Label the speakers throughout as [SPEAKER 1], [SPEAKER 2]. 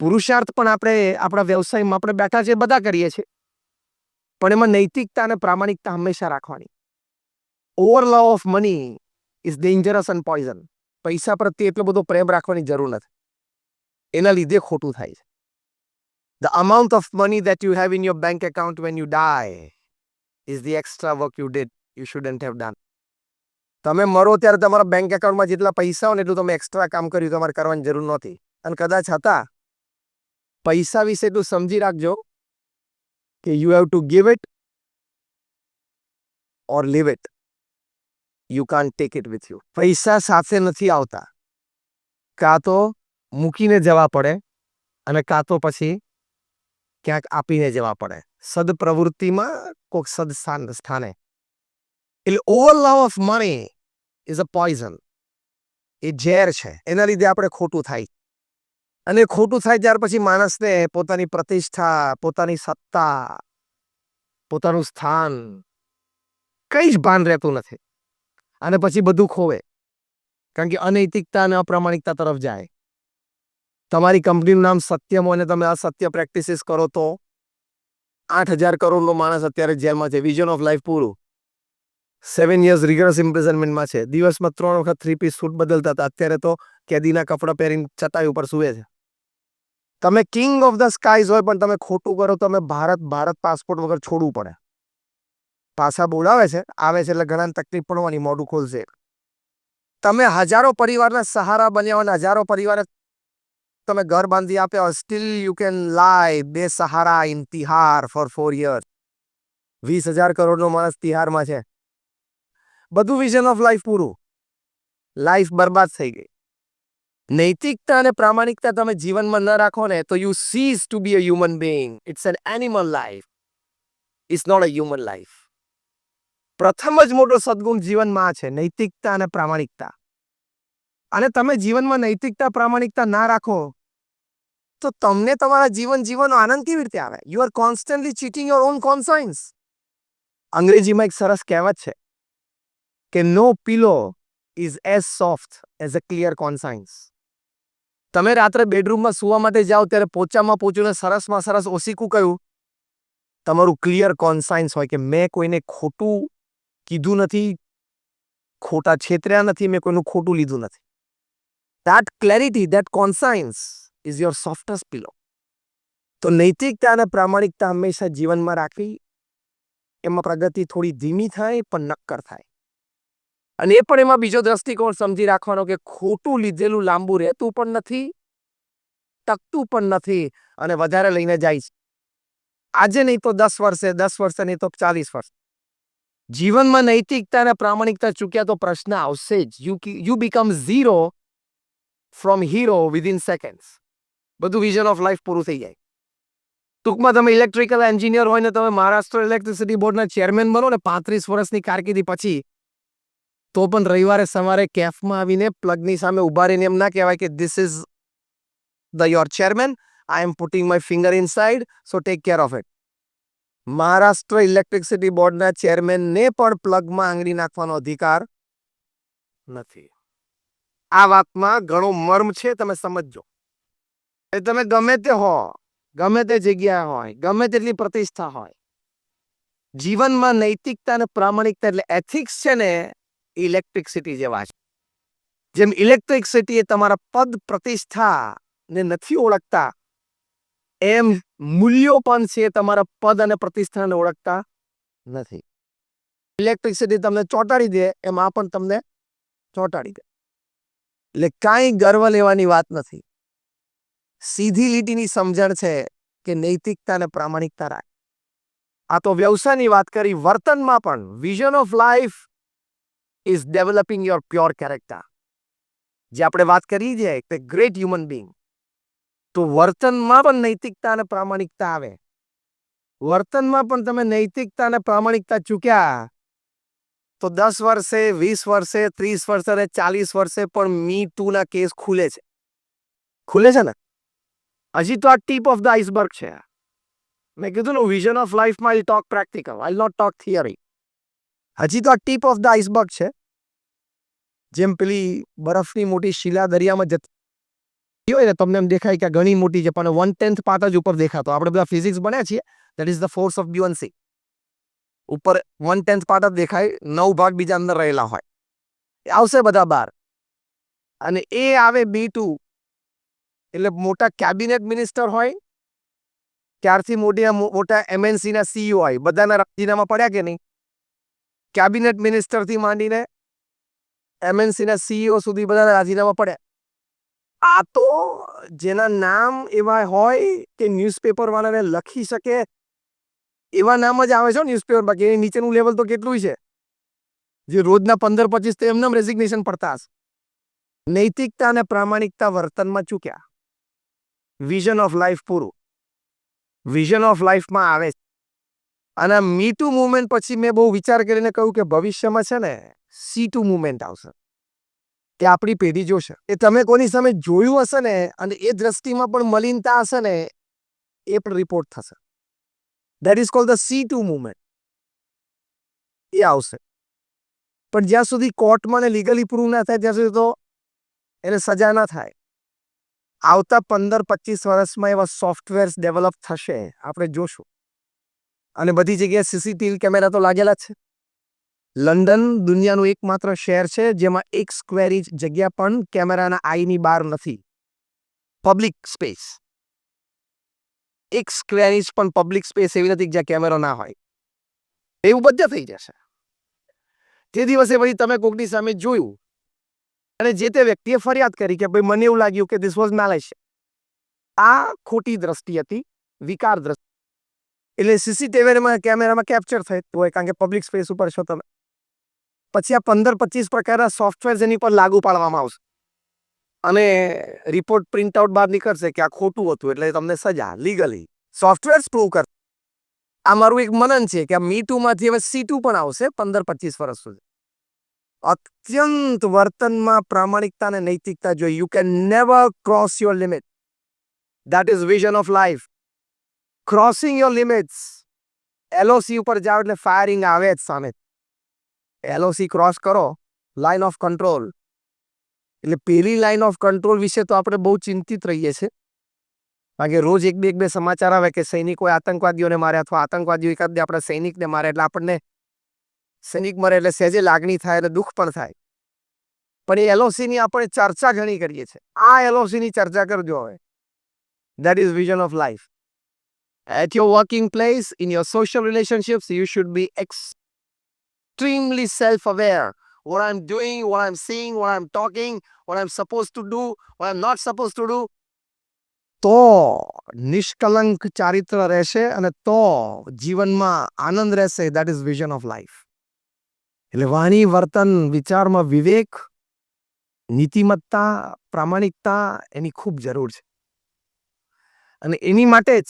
[SPEAKER 1] પુરુષાર્થ પણ આપણે આપણા વ્યવસાયમાં આપણે બેઠા છે બધા કરીએ છીએ, પણ એમાં નૈતિકતા અને પ્રામાણિકતા હંમેશા રાખવાની. Over love of money is dangerous and poison. પૈસા પ્રત્યે એટલો બધો પ્રેમ રાખવાની જરૂર નથી, એના લીધે ખોટું થાય છે. The amount of money that you have in your bank account when you die is the extra work you did. You shouldn't have done. તમે મરો ત્યારે તમારા બેંક એકાઉન્ટમાં જેટલા પૈસા હોય ને એટલું તમે એક્સ્ટ્રા કામ કર્યું તમારે કરવાની જરૂર નહોતી. અને કદાચ હતા, પૈસા વિશે એટલું સમજી રાખજો કે you have to give it or leave it. You can't take it with you. પૈસા સાથે નથી આવતા, કાં તો મૂકીને જવા પડે અને કાં તો પછી ક્યાંક આપીને જવા પડે, સદપ્રવૃત્તિમાં કોઈક સ્થાને. એટલે over love of money is a poison. એ ઝેર છે, એના લીધે આપણે ખોટું થાય. અને ખોટું થાય ત્યાર પછી માણસને પોતાની પ્રતિષ્ઠા, પોતાની સત્તા, પોતાનું સ્થાન કંઈ જ ભાન રહેતું નથી, અને પછી બધું ખોવે, કારણ કે અનૈતિકતા અને અપ્રામાણિકતા તરફ જાય. તમારી કંપનીનું નામ સત્યમ હોય અને તમે અસત્ય પ્રેક્ટિસીસ કરો તો 8,000 કરોડનો માણસ અત્યારે જેલમાં છે. વિઝન ઓફ લાઈફ પૂરું. 7 years રિગરસ ઇમ્પ્રિઝનમેન્ટમાં છે. દિવસમાં 3 વખત 3-piece સૂટ બદલતા હતા, અત્યારે તો કેદીના કપડાં પહેરીને ચટાઈ ઉપર સૂવે છે. તમે કિંગ ઓફ ધ સ્કાઈઝ હોય પણ તમે ખોટું કરો, તમે ભારત પાસપોર્ટ વગર છોડવું પડે. પાછા બોલાવે છે, આવે છે એટલે ઘણા તકલીફ પડવાની, મોઢું ખોલશે. તમે હજારો પરિવારના સહારા બન્યા હોય, હજારો પરિવારે તમે ઘર બાંધી આપ્યા, સ્ટીલ યુ કેન લાય બે સહારા ઇન તિહાર ફોર 4 years. 20,000 કરોડનો માણસ તિહારમાં છે. બધું વિઝન ઓફ લાઈફ પૂરું, લાઈફ બરબાદ થઈ ગઈ. નૈતિકતા અને પ્રામાણિકતા તમે જીવનમાં ન રાખો ને તો you cease to be a human being. It's an animal life, it's not a human life. પ્રથમ જ મોટો સદગુણ જીવનમાં છે નૈતિકતા અને પ્રામાણિકતા. અને તમે જીવનમાં નૈતિકતા પ્રામાણિકતા ના રાખો તો તમને તમારા જીવન જીવવાનો આનંદ કેવી રીતે આવે? You are constantly cheating your own conscience. અંગ્રેજીમાં એક સરસ કહેવત છે કે no pillow is as soft as a clear conscience. તમે રાત્રે બેડરૂમમાં સુવા માટે જાઓ ત્યારે પોચામાં પોચીને સરસમાં સરસ ઓસીકું કહ્યું, તમારું ક્લિયર કોન્સાયન્સ હોય કે મેં કોઈને ખોટું કીધું નથી, ખોટા છેતર્યા નથી, મેં કોઈનું ખોટું લીધું નથી. That clarity, that conscience is your softest pillow. તો નૈતિકતા અને પ્રામાણિકતા હંમેશા જીવનમાં રાખવી. એમાં પ્રગતિ થોડી ધીમી થાય પણ નક્કર થાય. અને એ પણ એમાં બીજો દ્રષ્ટિકોણ સમજી રાખવાનો કે ખોટું લીધેલું લાંબુ રહેતું પણ નથી, ટકતું પણ નથી, અને વધારે લઈને જાય છે. આજે નહીં તો 10 વર્ષે, 10 વર્ષે નહીં તો 40 વર્ષ. જીવનમાં નૈતિકતા અને પ્રામાણિકતા ચૂક્યા તો પ્રશ્ન આવશે જ. You become zero from hero within seconds. બધું વિઝન ઓફ લાઈફ પૂરું થઈ જાય. ટૂંકમાં તમે ઇલેક્ટ્રિકલ એન્જિનિયર હોય ને તમે મહારાષ્ટ્ર ઇલેક્ટ્રિસિટી બોર્ડના ચેરમેન બનો ને 35 વર્ષની કારકિર્દી પછી, તો પણ રવિવારે સવારે કેફમાં આવીને પ્લગની સામે ઉભા રહીને એમ ના કહેવાય કે this is the your chairman, I am putting my finger inside, so take care of it. Maharashtra electricity બોર્ડના ચેરમેનને પણ પ્લગમાં આંગળી નાખવાનો અધિકાર નથી. આ વાતમાં ઘણો મર્મ છે, તમે સમજજો. તમે ગમે તે હો, ગમે તે જગ્યા હોય, ગમે તેટલી પ્રતિષ્ઠા હોય, જીવનમાં નૈતિકતા અને પ્રામાણિકતા એટલે એથિક્સ છે ને, ઇલેક્ટ્રિસિટી જેવા છે. જેમ ઇલેક્ટ્રિસિટી એ તમારા પદ પ્રતિષ્ઠા ને નથી ઓળખતા, એમ મૂલ્યો પણ છે તમારા પદ અને પ્રતિષ્ઠાને ઓળખતા નથી. ઇલેક્ટ્રિસિટી તમને ચોંટાડી દે એમ આ પણ તમને ચોંટાડી દે. એટલે કાંઈ ગર્વ લેવાની વાત નથી. સીધી લીટીની સમજણ છે કે નૈતિકતા અને પ્રામાણિકતા રાખ. આ તો વ્યવસાયની વાત કરી. વર્તનમાં પણ vision of life is developing your pure character. જે આપણે વાત કરી છે કે ગ્રેટ હ્યુમન બીંગ, તો વર્તનમાં પણ નૈતિકતા અને પ્રામાણિકતા આવે. વર્તનમાં પણ તમે નૈતિકતા અને પ્રામાણિકતા ચૂક્યા તો 10 વર્ષે, 20 વર્ષે, 30 વર્ષે અને 40 વર્ષે પણ મી ટુ ના કેસ ખુલે છે. ખુલે છે ને? હજી તો આ ટીપ ઓફ ધ આઈસબર્ગ છે. મેં કીધું ને વિઝન ઓફ લાઈફમાં I talk practical, I not talk theory. હજી તો આ ટીપ ઓફ ધ આઈસબર્ગ છે. જેમ પેલી બરફની મોટી શિલા દરિયામાં જતી હોય ને તમને એમ દેખાય કે ઘણી મોટી છે પણ 1/10 પાર્ટ જ ઉપર દેખાતો. આપણે બધા ફિઝિક્સ ભણ્યા છીએ. That is the force of buoyancy. ઉપર 1/10 પાર્ટ જ દેખાય, 9 ભાગ બીજા અંદર રહેલા હોય. એ આવશે બધા બહાર. અને એ આવે B2 એટલે મોટા કેબિનેટ મિનિસ્ટર હોય, ત્યારથી મોટા MNC ના CEO હોય, બધાના રાજીનામા પડ્યા કે નહીં? કેબિનેટ મિનિસ્ટરથી માંડીને MNC ના CEO સુધી બધાના રાજીનામા પડ્યા. આ તો જેના નામ એવા હોય કે ન્યૂઝપેપર વાળાને લખી શકે એવા નામ જ આવે છે ન્યૂઝપેપર. બાકી એની નીચેનું લેવલ તો કેટલું છે, જે રોજના 15-25 તો એમને રેઝિગ્નેશન પડતા હશે. નૈતિકતા અને પ્રામાણિકતા વર્તનમાં ચૂક્યા. વિઝન ઓફ લાઈફ પૂરું. વિઝન ઓફ લાઈફમાં આવે છે. અને મી ટુ મુવમેન્ટ પછી મેં બહુ વિચાર કરીને કહ્યું કે ભવિષ્યમાં છે ને C2 મુવમેન્ટ આવશે. તે આપણી પેઢી જોશે. એ તમે કોની સામે જોયું હશે ને અને એ દ્રષ્ટિમાં પણ મલિનતા હશે ને, એ પણ રિપોર્ટ થશે. That is called the C2 movement. એ આવશે. પણ જ્યાં સુધી કોર્ટમાં ને લીગલી પ્રૂવ ના થાય ત્યાં સુધી તો એને સજા ના થાય. આવતા 15-25 વર્ષમાં એવા સોફ્ટવેર્સ ડેવલપ થશે, આપણે જોશું. અને બધી જગ્યાએ CCTV કેમેરા તો લાગેલા જ છે. લંડન દુનિયાનું એકમાત્ર શહેર છે જેમાં 1 સ્ક્વેર ઇંચ જગ્યા પણ કેમેરાના આઈની બહાર નથી. Public space. 1 સ્ક્વેર ઇંચ પણ પબ્લિક સ્પેસ એવી નથી જ્યાં કેમેરો ના હોય. એવું બધે થઈ જશે. તે દિવસે પછી તમે કોકની સામે જોયું અને જે તે વ્યક્તિએ ફરિયાદ કરી કે ભાઈ મને એવું લાગ્યું કે ધીસ વોઝ મેલિશિયસ. આ ખોટી દ્રષ્ટિ હતી, વિકાર દ્રષ્ટિ. એટલે CCTV કેમેરામાં કેપ્ચર થતું હોય કારણ કે પબ્લિક સ્પેસ ઉપર છો તમે. પછી આ 15-25 પ્રકારના સોફ્ટવેર એની પર લાગુ પાડવામાં આવશે અને રિપોર્ટ પ્રિન્ટ આઉટ બહાર નીકળશે કે આ ખોટું હતું એટલે તમને સજા લીગલી સોફ્ટવેર પ્રૂવ કર. આ મારું એક મનન છે કે આ મી ટુ માંથી હવે C2 પણ આવશે 15-25 વર્ષ સુધી. અત્યંત વર્તનમાં પ્રામાણિકતા અને નૈતિકતા જોઈએ. You can never cross your limit. That is vision of life. Crossing your limits. LOC ઉપર જાઓ એટલે ફાયરિંગ આવે જ સામે. LOC ક્રોસ કરો, લાઇન ઓફ કંટ્રોલ. એટલે પેલી લાઇન ઓફ કંટ્રોલ વિશે તો આપણે બહુ ચિંતિત રહીએ છીએ. કારણ કે રોજ એક બે સમાચાર આવે કે સૈનિકોએ આતંકવાદીઓને માર્યા અથવા આતંકવાદીઓ એકાદ આપણા સૈનિકને મારે એટલે આપણને સૈનિક મરે એટલે સહેજે લાગણી થાય એટલે દુઃખ પણ થાય. પણ એ LOC ની આપણે ચર્ચા ઘણી કરીએ છીએ. આ LOC ની ચર્ચા કરજો હવે. That is vision of life. At your working place, in your social relationships, you should be extremely self-aware. What I'm doing, what I'm saying, what I'm talking, what I'm supposed to do, what I'm not supposed to do. તો નિષ્કલંક ચારિત્ર રહેશે અને તો જીવનમાં આનંદ રહેશે. That is vision of life. એટલે વાણી, વર્તન, વિચારમાં વિવેક, નીતિમત્તા, પ્રામાણિકતા એની ખૂબ જરૂર છે. અને એની માટે જ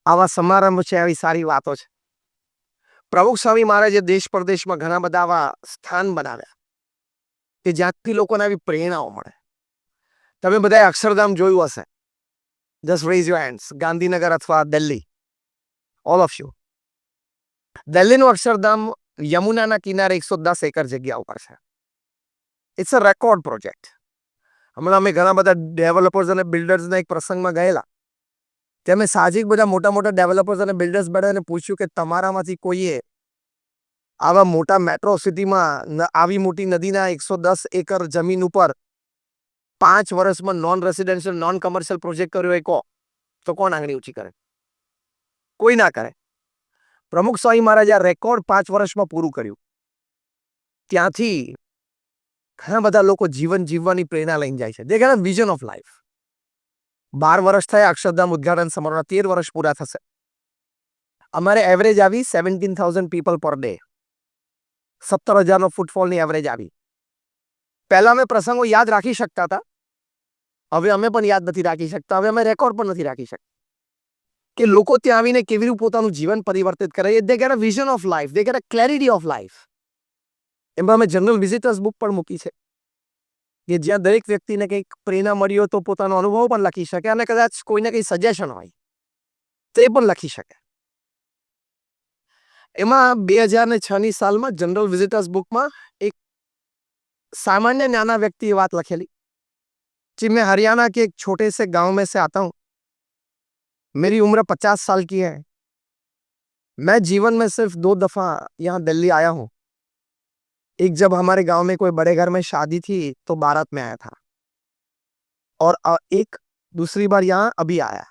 [SPEAKER 1] આવા સમારંભ છે, આવી સારી વાતો છે. પ્રમુખ સ્વામી મહારાજે દેશ પરદેશમાં ઘણા બધા આવા સ્થાન બનાવ્યા કે જ્યાંથી લોકોને આવી પ્રેરણાઓ મળે. તમે બધાએ અક્ષરધામ જોયું હશે. Just raise your hands. Gandhinagar અથવા દિલ્હી. All of you. દિલ્હીનું અક્ષરધામ યમુનાના કિનારે 110 એકર જગ્યા ઉપર છે. It's a record project. હમણાં અમે ઘણા બધા ડેવલપર્સ અને બિલ્ડર્સના એક પ્રસંગમાં ગયેલા. તેમે સાહજિક બધા મોટા ડેવલપર્સ અને બિલ્ડર્સ બધાને પૂછ્યું કે તમારામાંથી કોઈએ આવા મોટા મેટ્રો સિટીમાં આવી મોટી નદીના 110 એકર જમીન ઉપર 5 વર્ષમાં non residential non commercial project કર્યો હોય કહો તો કોણ આંગળી ઊંચી કરે? કોઈ ના કરે. પ્રમુખ સ્વામી મહારાજે આ રેકોર્ડ 5 વર્ષમાં પૂરું કર્યું. ત્યાંથી ઘણા બધા લોકો જીવન જીવવાની પ્રેરણા લઈને જાય છે. દે get a vision of life. 12 વર્ષ થયા અક્ષરધામ ઉદ્ઘાટન સમારોહના, 13 વર્ષ પૂરા થશે. અમારે એવરેજ આવી 17,000 પીપલ પર ડે. 17,000નો ફૂટફોલની એવરેજ આવી. પહેલા અમે પ્રસંગો યાદ રાખી શકતા હતા. હવે અમે પણ યાદ નથી રાખી શકતા. હવે અમે રેકોર્ડ પણ નથી રાખી શકતા કે લોકો ત્યાં આવીને કેવી રીતે પોતાનું જીવન પરિવર્તિત કરે. દે get a vision of life. They get a clarity of life. એમાં અમે જનરલ વિઝિટર્સ બુક પણ મૂકી છે કે જ્યાં દરેક વ્યક્તિને કંઈક પ્રેરણા મળી હોય તો પોતાનો અનુભવ પણ લખી શકે અને કદાચ કોઈને કંઈ સજેશન હોય તો એ પણ લખી શકે. એમાં 2006ની સાલમાં જનરલ વિઝિટર્સ બુકમાં એક સામાન્ય નાના વ્યક્તિએ વાત લખેલી जी, मैं हरियाणा के एक छोटे से गांव में से आता हूँ। मेरी उम्र 50 साल की है। मैं जीवन में सिर्फ 2 दफ़ा यहाँ दिल्ली आया हूँ। एक जब हमारे गांव में कोई बड़े घर में शादी थी, तो बारात में आया था और एक दूसरी बार यहाँ अभी आया।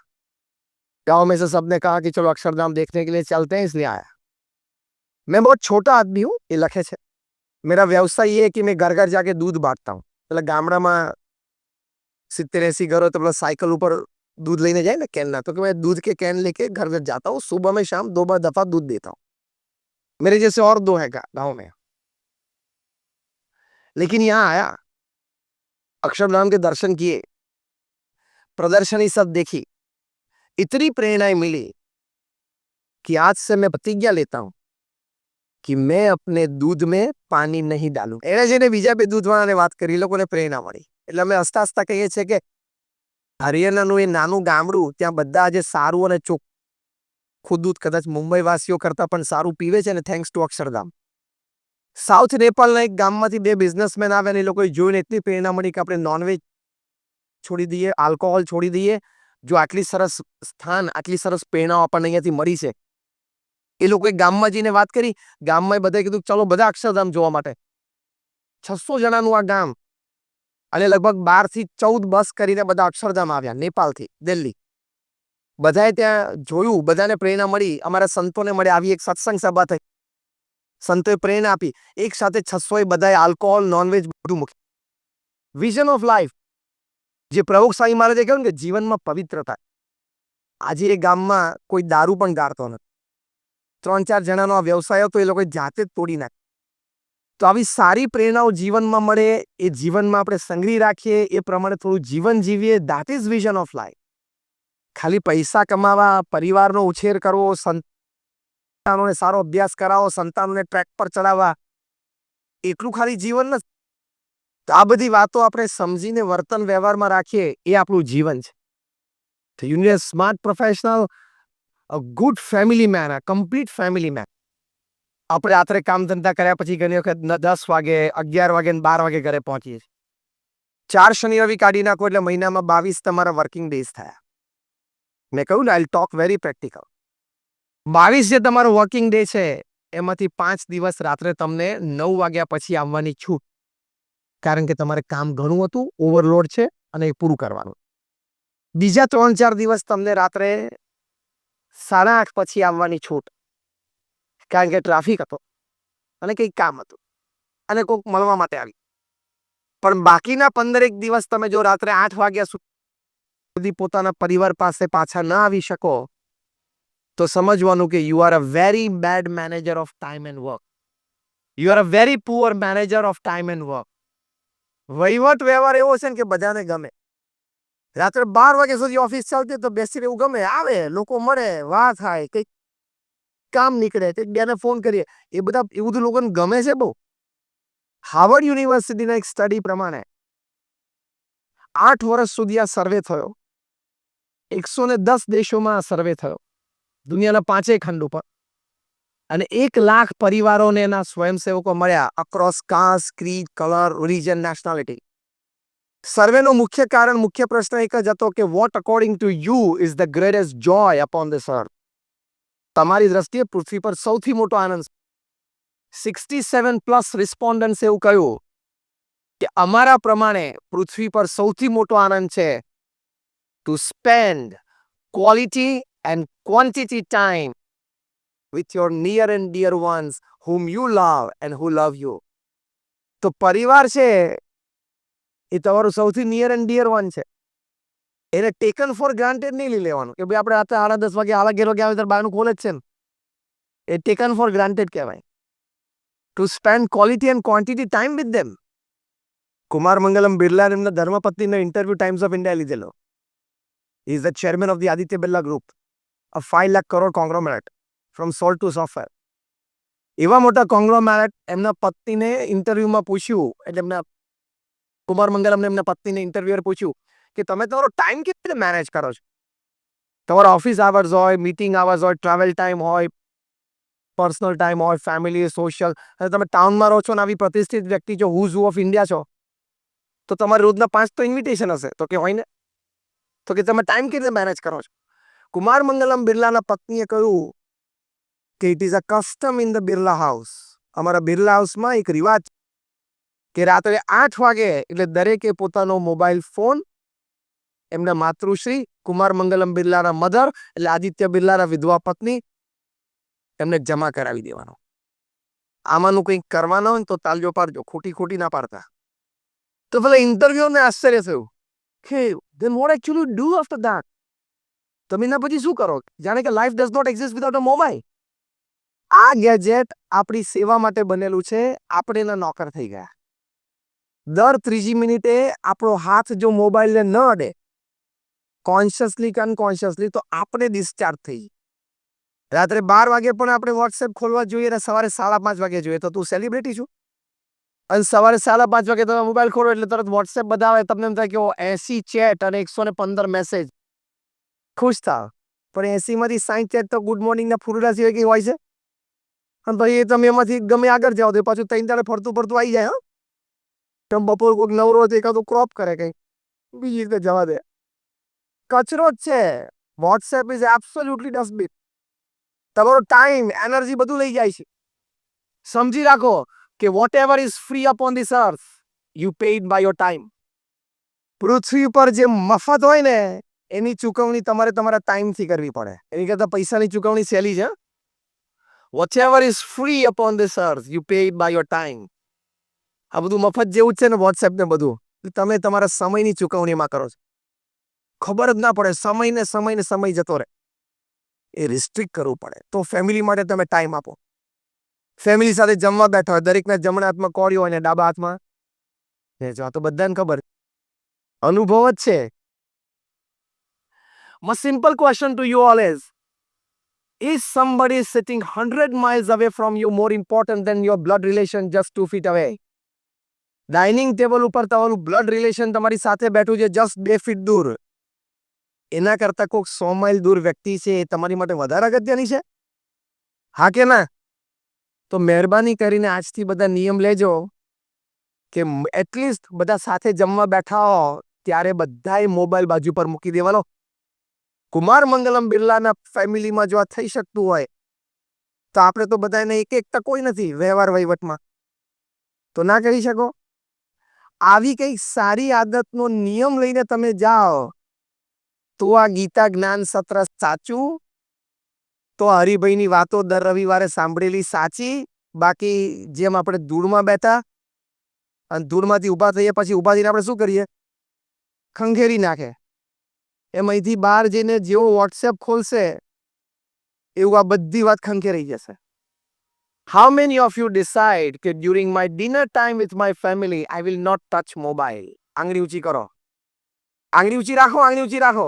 [SPEAKER 1] गांव में से सबने कहा कि चलो अक्षरधाम देखने के लिए चलते हैं, इसलिए आया। मैं बहुत छोटा आदमी हूँ, ये लखे छे। मेरा व्यवसाय ये है कि मैं घर-घर जाके दूध बाँटता हूँ। मतलब गामડામાં 70-80 घरों तो मतलब साइकिल ऊपर दूध लेने जाए ना कैन ना, तो कि मैं दूध के कैन लेके घर-घर जाता हूँ, सुबह में शाम 2 दफ़ा दूध देता हूँ। मेरे जैसे और 2 हैं गाँव में। लेकिन यहाँ आया, अक्षरधाम के दर्शन किए, प्रदर्शनी सब देखी, इतनी प्रेरणाएँ मिली कि आज से मैं प्रतिज्ञा लेता हूँ कि मैं अपने दूध में पानी नहीं डालूँ। એને જેને બીજા બે દૂધવાળાને વાત કરી, એ લોકોને પ્રેરણા મળી. એટલે અમે હસતા-હસતા કહીએ છીએ કે હરિયાણાનું એ નાનું ગામડું, ત્યાં બધા આજે સારું અને ચોખ્ખું दूध કદાચ મુંબઈવાસીઓ કરતા પણ સારું પીવે છે ને, થેન્ક્સ ટુ અક્ષરધામ. સાઉથ નેપાળના એક ગામમાંથી 2 બિઝનેસમેન આવ્યા અને એ લોકોએ જોઈને એટલી પ્રેરણા મળી કે આપણે નોનવેજ છોડી દઈએ, આલ્કોહોલ છોડી દઈએ. જો આટલી સરસ સ્થાન, આટલી સરસ પ્રેરણાઓ આપણને અહીંયાથી મળી છે. એ લોકોએ ગામમાં જઈને વાત કરી, ગામમાં બધાએ કીધું ચલો બધા અક્ષરધામ જોવા માટે. 600 જણાનું આ ગામ અને લગભગ 12 થી 14 બસ કરીને બધા અક્ષરધામ આવ્યા નેપાળથી દિલ્હી. બધાએ ત્યાં જોયું, બધાને પ્રેરણા મળી. અમારા સંતોને મળ્યા, આવી એક સત્સંગ સભા થઈ. સંતોએ પ્રેરણા આપી. એક સાથે 600 એ બધાએ આલ્કોહોલ, નોનવેજ બધું મૂક્યું. વિઝન ઓફ લાઈફ, જે પ્રભુ સ્વામી મહારાજે કહ્યું ને કે જીવનમાં પવિત્રતા. આજે એ ગામમાં કોઈ દારૂ પણ ગાળતો નથી. 3-4 જણાનો આ વ્યવસાય હતો, એ લોકોએ જાતે જ તોડી નાખ્યો. તો આવી સારી પ્રેરણાઓ જીવનમાં મળે, એ જીવનમાં આપણે સંગ્રહી રાખીએ, એ પ્રમાણે થોડું જીવન જીવીએ. That is vision of life. ખાલી પૈસા કમાવા, પરિવારનો ઉછેર કરવો, સંતાનોને સારો અભ્યાસ કરાવો, સંતાનોને ટ્રેક પર ચડાવવા, એટલું ખાલી જીવન નથી. તો આ બધી વાતો આપણે સમજીને વર્તન વ્યવહારમાં રાખીએ, એ આપણું જીવન છે. તો you need a smart professional, a good family main, a complete family main. આપણે રાત્રે કામ ધંધા કર્યા પછી ઘણી વખત 10 વાગે, 11 વાગે ને 12 વાગે ઘરે પહોંચીએ છીએ. 4 શનિ રવિ કાઢી નાખો એટલે મહિનામાં 22 તમારા વર્કિંગ ડેઝ થયા. મેં કહ્યું ને, I will talk very practical. 22 જે તમારો વર્કિંગ ડે છે, એમાંથી 5 દિવસ રાત્રે તમને 9 વાગ્યા પછી આવવાની છૂટ. કારણ કે તમારે કામ ઘણું હતું, ઓવરલોડ છે અને એ પૂરું કરવાનું. બીજા 3-4 દિવસ તમને રાત્રે 8:30 પછી આવવાની છૂટ. કારણ કે ટ્રાફિક હતો અને કંઈક કામ હતું અને કોઈક મળવા માટે આવી. પણ બાકીના 15 દિવસ તમે જો રાત્રે 8 વાગ્યા સુધી પોતાના પરિવાર પાસે પાછા ન આવી શકો, તો સમજવાનું કે you are a very bad manager of time and work. You are a very poor manager of time and work. વહીવટ વ્યવહાર એવો છે ને કે બધાને ગમે. રાત્રે 12 વાગ્યા સુધી ઓફિસ ચાલતી તો બેસી રહેવું ગમે. આવે, લોકો મળે, વાત થાય, કંઈક કામ નીકળે, તે બેને ફોન કરીએ, એ બધું લોકોને ગમે છે બહુ. હાર્વર્ડ યુનિવર્સિટીના એક સ્ટડી પ્રમાણે 8 વર્ષ સુધી આ સર્વે થયો. 110 દેશોમાં આ સર્વે થયો, દુનિયાના 5 ખંડ ઉપર. અને 1 લાખ પરિવારોને એના સ્વયંસેવકો મળ્યા, across caste, creed, colour, religion, nationality. સર્વેનો મુખ્ય કારણ, મુખ્ય પ્રશ્ન એક જ હતો કે what according to you is the greatest joy upon this earth. તમારી દ્રષ્ટિએ પૃથ્વી પર સૌથી મોટો આનંદ. 67+ રિસ્પોન્ડન્ટ્સ એવું કહ્યું કે અમારા પ્રમાણે પૃથ્વી પર સૌથી મોટો આનંદ છે two spend quality and quantity time with your near and dear ones whom you love and who love you. તો પરિવાર છે એ તમારું સૌથી નિયર એન્ડ ડિયર વન છે. એને ટેકન ફોર ગ્રાન્ટેડ નહીં લઈ લેવાનું કે ભાઈ આપણે રાત્રે 10:30 વાગે આવા ઘેરો ગયા ત્યારે બહારનું ખોલે જ છે ને. એ ટેકન ફોર ગ્રાન્ટેડ કહેવાય. Two spend quality and quantity time with them. Kumar Mangalam Birla એમના ધર્મપત્નીનો ઇન્ટરવ્યુ ટાઈમ્સ ઓફ ઇન્ડિયા લીધેલો. He is the chairman of the Aditya Birla Group, a 5 lakh crore conglomerate from salt to software. એવા મોટા કોંગ્લોમેરેટ એમના પત્નીને ઇન્ટરવ્યુમાં પૂછ્યું, એટલે એમના કુમાર મંગલમને એમના પત્નીને ઇન્ટરવ્યુઅર પૂછ્યું કે તમે તમારો ટાઈમ કેવી રીતે મેનેજ કરો છો? તમારા ઓફિસ આવર્સ હોય, મીટિંગ આવર્સ હોય, ટ્રાવેલ ટાઈમ હોય, પર્સનલ ટાઈમ હોય, ફેમિલી, સોશિયલ, અને તમે ટાઉનમાં રહો છો અને આવી પ્રતિષ્ઠિત વ્યક્તિ છો, હુઝ હુ ઓફ ઇન્ડિયા છો, તો તમારે રોજના 5 તો ઇન્વિટેશન હશે. તો કે હોય ને. તો કે તમે ટાઈમ કેવી રીતે મેનેજ કરો છો? કુમાર મંગલમ બિરલાના પત્નીએ કહ્યું કે it is a custom in the Birla house. અમારા બિરલા હાઉસમાં એક રિવાજ કે રાત્રે 8 વાગે એટલે દરેકે પોતાનો મોબાઈલ ફોન એમના માતૃશ્રી કુમાર મંગલમ બિરલાના મધર એટલે આદિત્ય બિરલાના વિધવા પત્ની એમને જમા કરાવી દેવાનો. આમાંનું કંઈક કરવાના હોય તો તાલજો પાડજો, ખોટી ના પાડતા. તો પેલા ઇન્ટરવ્યુને આશ્ચર્ય થયું કે then what actually do after that? તમે એના પછી શું કરો? જાણે કે life does not exist without a mobile. આ ગેજેટ આપણી સેવા માટે બનેલું છે, આપણે એના નોકર થઈ ગયા. દર 3 મિનિટે આપણો હાથ જો મોબાઈલને ન અડે કોન્શિયસલી કે અનકોન્શિયસલી તો આપણે ડિસ્ચાર્જ થઈ. રાત્રે 12 વાગે પણ આપણે વોટ્સએપ ખોલવા જોઈએ અને સવારે 5:30 વાગે જોઈએ તો તું સેલિબ્રિટી છું. અને સવારે 5:30 વાગે તમે મોબાઈલ ખોલો એટલે તરત વોટ્સએપ બતાવે, તમને એમ થાય કે 80 ચેટ અને 115 મેસેજ. ખુશ થાવ. પણ 80 માંથી 60 ચેટ તો ગુડ મોર્નિંગના ફુરડા સિવાય કઈ હોય છે? અને પછી એ તમે એમાંથી ગમે આગળ જાઓ તો પાછું 3 દાડે ફરતું આવી જાય. તમે બપોર કોઈક નવરો છે એકાદું ક્રોપ કરે કંઈ બીજી રીતે જવા દે. કચરો જ છે. WhatsApp is absolutely dustbin. તમારો ટાઈમ, એનર્જી બધું લઈ જાય છે. સમજી રાખો કે whatever is free upon this earth you paid by your time. પૃથ્વી પર જે મફત હોય ને એની ચૂકવણી તમારે તમારા ટાઈમથી કરવી પડે. એની કરતાં પૈસાની ચૂકવણી સહેલી છે. Whatever is free upon this earth you paid by your time. આ બધું મફત જેવું જ છે ને વોટ્સએપ ને બધું. તમે તમારા સમયની ચૂકવણીમાં કરો છો. ખબર જ ના પડે સમય જતો રહે. એ રિસ્ટ્રિક્ટ કરવું પડે. તો ફેમિલી માટે તમે ટાઈમ આપો. ફેમિલી સાથે જમવા બેઠા હોય, દરેકના જમણા હાથમાં કોળીઓ હોય ને ડાબા હાથમાં આ તો બધાને ખબર. અનુભવ જ છે. My simple question to you all is somebody sitting 100 miles away from you more important than your blood relation just 2 feet away? Dining table ઉપર તમારું બ્લડ રિલેશન તમારી સાથે બેઠું છે જસ્ટ 2 ફીટ દૂર, એના કરતાં કોઈક 100 માઇલ દૂર વ્યક્તિ છે એ તમારી માટે વધારે અગત્યની છે? હા કે ના? તો મહેરબાની કરીને આજથી બધા નિયમ લેજો કે એટલીસ્ટ બધા સાથે જમવા બેઠા હો ત્યારે બધાએ મોબાઈલ બાજુ પર મૂકી દેવાનો. કુમાર મંગલમ બિરલાના ફેમિલીમાં જો આ થઈ શકતું હોય તો આપણે તો બધાને એક કોઈ નથી વ્યવહાર વહીવટમાં, તો ના કરી શકો? આવી કંઈક સારી આદતનો નિયમ લઈને તમે જાઓ તો આ ગીતા જ્ઞાન સત્ર સાચું, તો હરિભાઈની વાતો દર રવિવારે સાંભળેલી સાચી. બાકી જેમ આપણે ધૂળમાં બેઠા અને ધૂળમાંથી ઊભા થઈએ પછી ઊભા થઈને આપણે શું કરીએ? ખંખેરી નાખે. એમ અહીંથી બહાર જઈને જેવો વોટ્સએપ ખોલશે એવું આ બધી વાત ખંખેરાઈ જશે. How many of you decide કે during my dinner time with my family I will not touch mobile? આંગળી ઊંચી કરો. આંગળી ઊંચી રાખો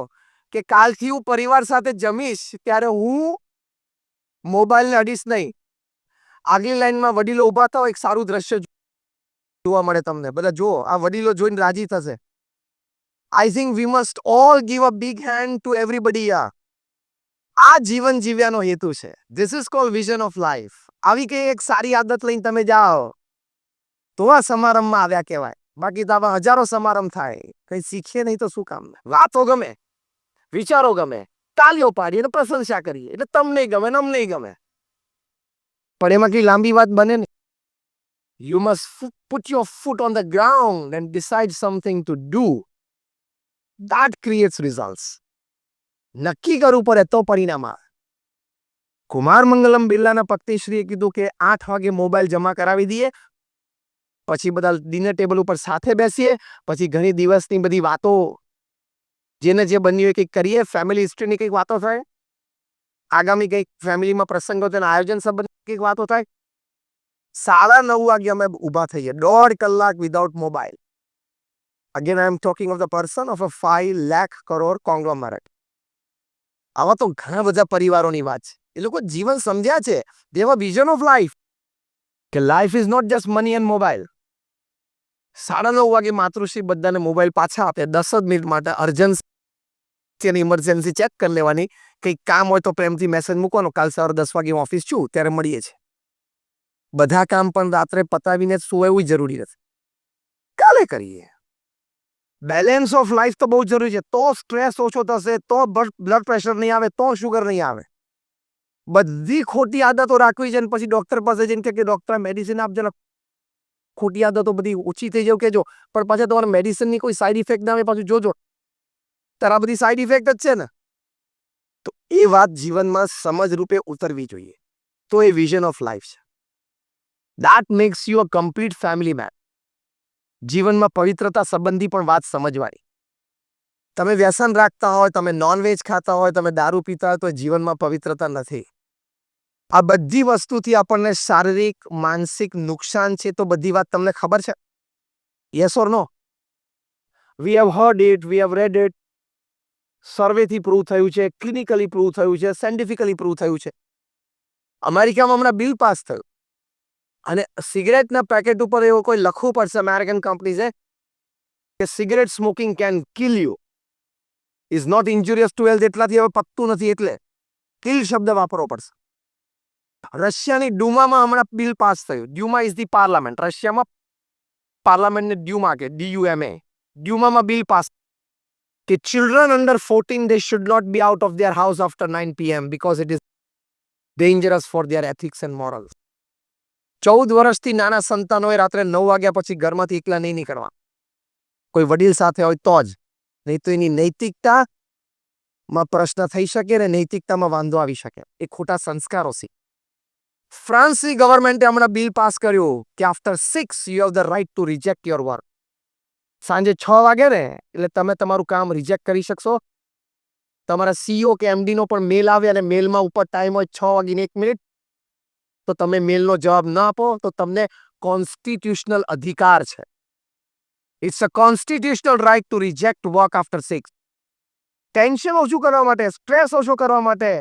[SPEAKER 1] કે કાલથી હું પરિવાર સાથે જમીશ ત્યારે હું મોબાઈલને અડીશ નહીં. આગલી લાઈનમાં વડીલો ઊભા થાઓ, એક સારું દ્રશ્ય જોવા મળે તમને. બધા જુઓ, આ વડીલો જોઈને રાજી થશે. I think we must all give a big hand to everybody. આ જીવન જીવ્યાનો હેતુ છે. This is called vision of life. આવી કઈ એક સારી આદત લઈને તમે જાઓ તો આ સમારંભમાં આવ્યા કહેવાય. બાકી તો આવા હજારો સમારંભ થાય, કઈ શીખીએ નહીં તો શું કામ? વાતો ગમે, વિચારો ગમે, તાલીઓ પાડીએ અને પ્રશંસા કરીએ એટલે તમને ગમે ને અમને ગમે, પણ એમાં કઈ લાંબી વાત બને ને. You must put your foot on the ground and decide something to do. That creates results. નક્કી કરવું પડે તો પરિણામ આવે. કુમાર મંગલમ બિરલાના પત્નીશ્રીએ કીધું કે 8 વાગે મોબાઈલ જમા કરાવી દઈએ, પછી બધા ડિનર ટેબલ ઉપર સાથે બેસીએ, પછી ઘણી દિવસની બધી વાતો જેને જે બન્યું હોય કંઈક કરીએ, ફેમિલી હિસ્ટ્રીની કંઈક વાતો થાય, આગામી કંઈક ફેમિલીમાં પ્રસંગો તેના આયોજન સંબંધિત કંઈક વાતો થાય. 9:30 વાગે અમે ઊભા થઈએ, 1.5 કલાક without mobile. Again, I am talking of the person of a 5 lakh crore conglomerate. આવા તો ઘણા બધા પરિવારોની વાત છે. એ લોકો જીવન સમજ્યા છે. They have a vision of life. કે life is not just money and mobile. 9:30 વાગે માતૃશ્રી બધાને મોબાઈલ પાછા આપે. 10 જ મિનિટ માટે અર્જન્સી ઇમરજન્સી ચેક કરી લેવાની. કંઈક કામ હોય તો પ્રેમથી મેસેજ મૂકવાનો, કાલ સવારે 10 વાગે ઓફિસ છું ત્યારે મળીએ છીએ. બધા કામ પણ રાત્રે પતાવીને સુવા એવું જરૂરી નથી, કાલે કરીએ. બેલેન્સ ઓફ લાઈફ તો બહુ જરૂરી છે. તો સ્ટ્રેસ ઓછો થશે, તો બ્લડ પ્રેશર નહીં આવે, તો શુગર નહીં આવે. બધી ખોટી આદતો રાખવી છે, પછી ડોક્ટર પાસે જઈને કે ડોક્ટર મેડિસિન આપજો ને, ખોટી આદતો બધી ઓછી થઈ જાવ કેજો, પણ પાછા તમારા મેડિસિનની કોઈ સાઈડ ઇફેક્ટ ના આવે, પાછું જોજો તારા બધી સાઈડ ઇફેક્ટ જ છે ને. તો એ વાત જીવનમાં સમજ રૂપે ઉતરવી જોઈએ. તો એ વિઝન ઓફ લાઈફ છે. That makes you a complete family main. જીવનમાં પવિત્રતા સંબંધી પણ વાત સમજવાની. તમે વ્યસન રાખતા હોય, તમે નોનવેજ ખાતા હોય, તમે દારૂ પીતા હોય, તો જીવનમાં પવિત્રતા નથી. આ બધી વસ્તુથી આપણને શારીરિક માનસિક નુકસાન છે. તો બધી વાત તમને ખબર છે? Yes or no? We have heard it, we have read it. સર્વેથી પ્રૂવ થયું છે, ક્લિનિકલી પ્રૂવ થયું છે, સાયન્ટિફિકલી પ્રૂવ થયું છે. અમેરિકામાં હમણાં બિલ પાસ થયું અને સિગરેટના પેકેટ ઉપર એવો કોઈ લખવું પડશે અમેરિકન કંપનીઝે કે cigarette smoking can kill you, is not injurious to health. એટલાથી હવે પતતું નથી, એટલે કિલ શબ્દ વાપરવો પડશે. રશિયાની ડ્યુમામાં હમણાં બિલ પાસ થયું. ડ્યુમા ઇઝ ધી પાર્લામેન્ટ. રશિયામાં પાર્લામેન્ટને ડ્યુમા કે DUMA. ડ્યુમામાં બિલ પાસ કે children under 14 they should not be out of their house after 9 p.m. because it is dangerous for their ethics and morals. 14 વર્ષથી નાના સંતાનોએ રાત્રે 9 વાગ્યા પછી ઘરમાંથી એકલા નહીં નીકળવા. કોઈ વડીલ સાથે હોય તો જ, નહીં તો એની નૈતિકતામાં પ્રશ્ન થઈ શકે ને નૈતિકતામાં વાંધો આવી શકે. એ ખોટા સંસ્કારો છે. ફ્રાન્સની ગવર્મેન્ટે હમણાં બિલ પાસ કર્યું કે after 6 you have the right to reject your work. સાંજે 6 વાગે ને એટલે તમે તમારું કામ રિજેક્ટ કરી શકશો. તમારા CEO કે MD નો પણ મેલ આવે અને મેલમાં ઉપર ટાઈમ હોય 6:01, તો તમે મેલનો જવાબ ન આપો તો તમને કોન્સ્ટિટ્યુશનલ અધિકાર છે. It's a constitutional right to reject work after 6. Tension ઓછું કરવા માટે, સ્ટ્રેસ ઓછો કરવા માટે,